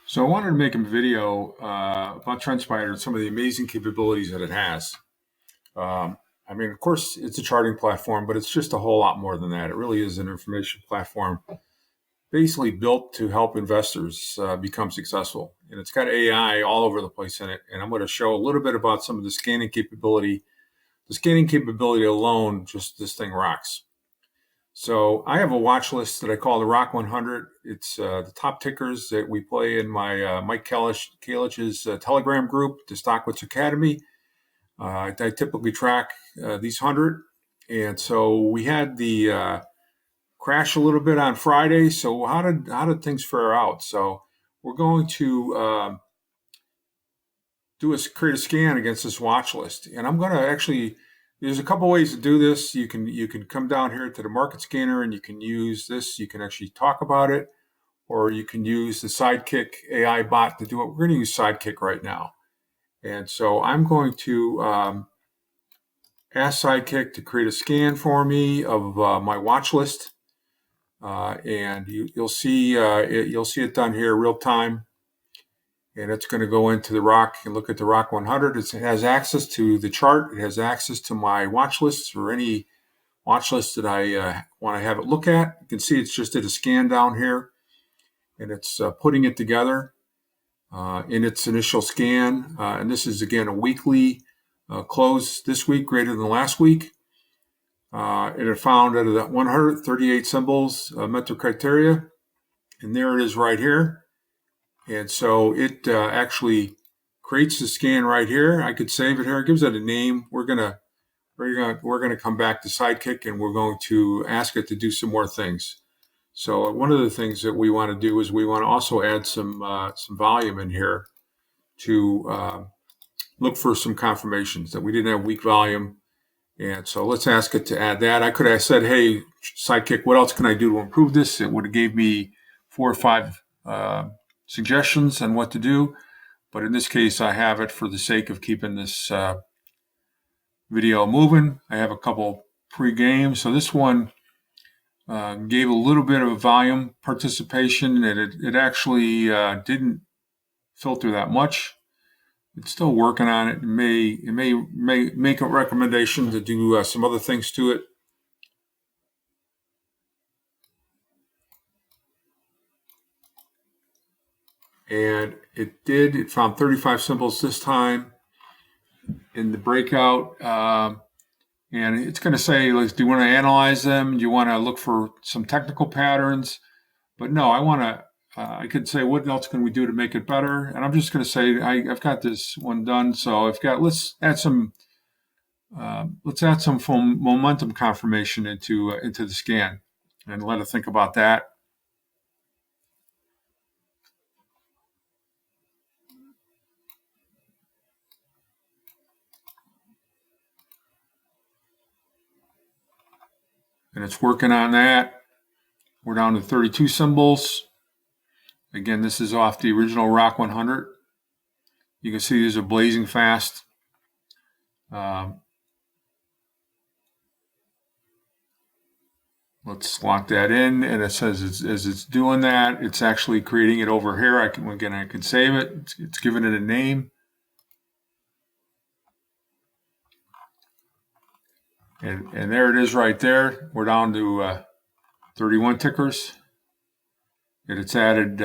So I wanted to make a video about TrendSpider and some of the amazing capabilities that it has. Um, I mean, of course, it's a charting platform, but it's just a whole lot more than that. It really is an information platform basically built to help investors become successful. And it's got AI all over the place in it. And I'm going to show a little bit about some of the scanning capability. The scanning capability alone, just this thing rocks. So I have a watch list that I call the Rock 100. It's the top tickers that we play in my Mike Kalich's Telegram group, the Stockwitz Academy. I typically track these 100. And so we had the crash a little bit on Friday. So how did things fare out? So we're going to create a scan against this watch list, and I'm going to actually. There's a couple ways to do this. You can come down here to the market scanner and you can use this. You can actually talk about it, or you can use the Sidekick AI bot to do it. We're going to use Sidekick right now, and so I'm going to ask Sidekick to create a scan for me of my watch list, and you'll see it done here real time. And it's going to go into the Rock and look at the Rock 100. It has access to the chart. It has access to my watch lists or any watch list that I want to have it look at. You can see it's just did a scan down here, and it's putting it together in its initial scan. And this is, again, a weekly close this week greater than last week. And it found out of that 138 symbols met the criteria. And there it is right here. And so it actually creates the scan right here. I could save it here. It gives it a name. We're gonna come back to Sidekick and we're going to ask it to do some more things. So one of the things that we want to do is we want to also add some volume in here to look for some confirmations that we didn't have weak volume. And so let's ask it to add that. I could have said, hey, Sidekick, what else can I do to improve this? It would have gave me 4 or 5 suggestions on what to do. But in this case, I have it for the sake of keeping this video moving. I have a couple pre-games. So this one gave a little bit of a volume participation, and it actually didn't filter that much. It's still working on it. It may make a recommendation to do some other things to it. And it did. It found 35 symbols this time in the breakout. And it's going to say, like, do you want to analyze them? Do you want to look for some technical patterns? But no, I could say, what else can we do to make it better? And I'm just going to say, I've got this one done. So let's add some momentum confirmation into the scan and let it think about that. And it's working on that. We're down to 32 symbols. Again, this is off the original Rock 100. You can see these are blazing fast. Let's lock that in, and it says as it's doing that, it's actually creating it over here. I can save it. It's giving it a name. And there it is right there. We're down to 31 tickers. And it's added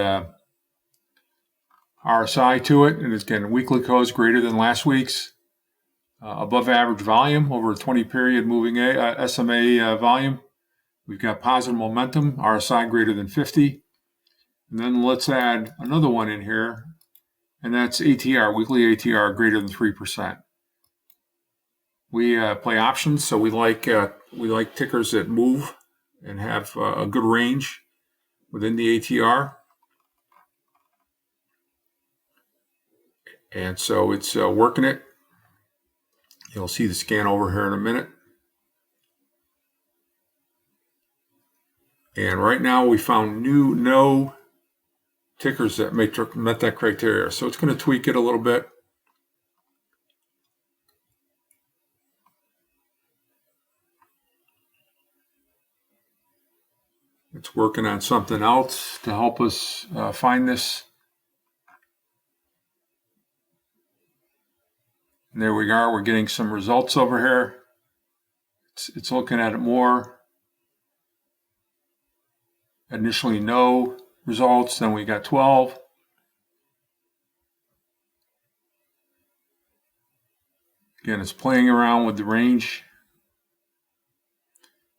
RSI to it, and it's getting weekly close greater than last week's. Above average volume over a 20 period moving SMA volume. We've got positive momentum, RSI greater than 50. And then let's add another one in here, and that's ATR, weekly ATR greater than 3%. We play options, so we like tickers that move and have a good range within the ATR. And so it's working it. You'll see the scan over here in a minute. And right now we found no tickers that met that criteria. So it's going to tweak it a little bit. It's working on something else to help us find this. And there we are. We're getting some results over here. It's looking at it more. Initially, no results. Then we got 12. Again, it's playing around with the range.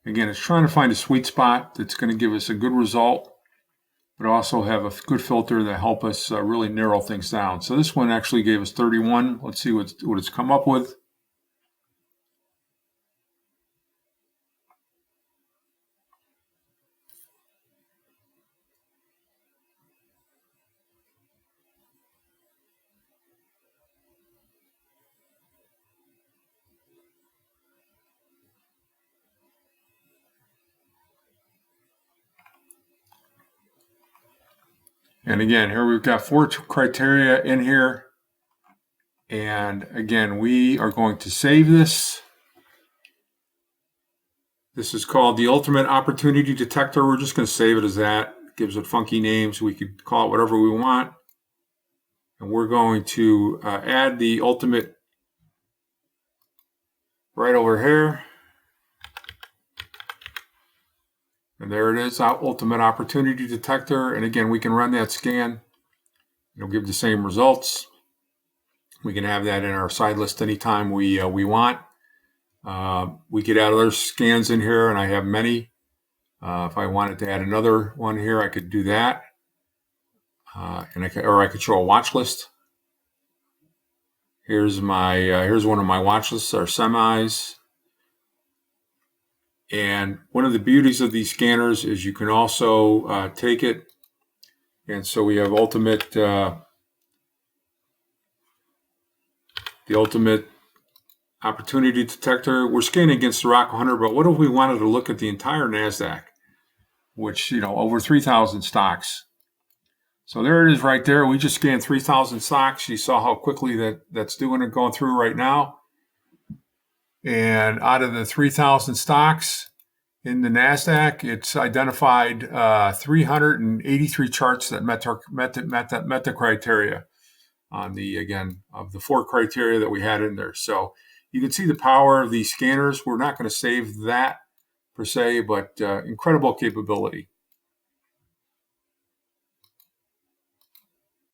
Again, it's trying to find a sweet spot that's going to give us a good result, but also have a good filter that help us really narrow things down. So this one actually gave us 31. Let's see what it's come up with. And again, here we've got 4 criteria in here. And again, we are going to save this. This is called the Ultimate Opportunity Detector. We're just going to save it as that. It gives it funky names. We could call it whatever we want. And we're going to add the ultimate right over here. And there it is, our Ultimate Opportunity Detector. And again, we can run that scan. It'll give the same results. We can have that in our side list anytime we want. We could add other scans in here, and I have many. If I wanted to add another one here, I could do that. And I could show a watch list. Here's one of my watch lists, our semis. And one of the beauties of these scanners is you can also take it. And so we have the Ultimate Opportunity Detector. We're scanning against the Rock 100, but what if we wanted to look at the entire NASDAQ, which, over 3,000 stocks. So there it is right there. We just scanned 3,000 stocks. You saw how quickly that's doing it, going through right now. And out of the 3,000 stocks in the NASDAQ, it's identified 383 charts that met the criteria on of the 4 criteria that we had in there. So you can see the power of these scanners. We're not going to save that per se, but incredible capability.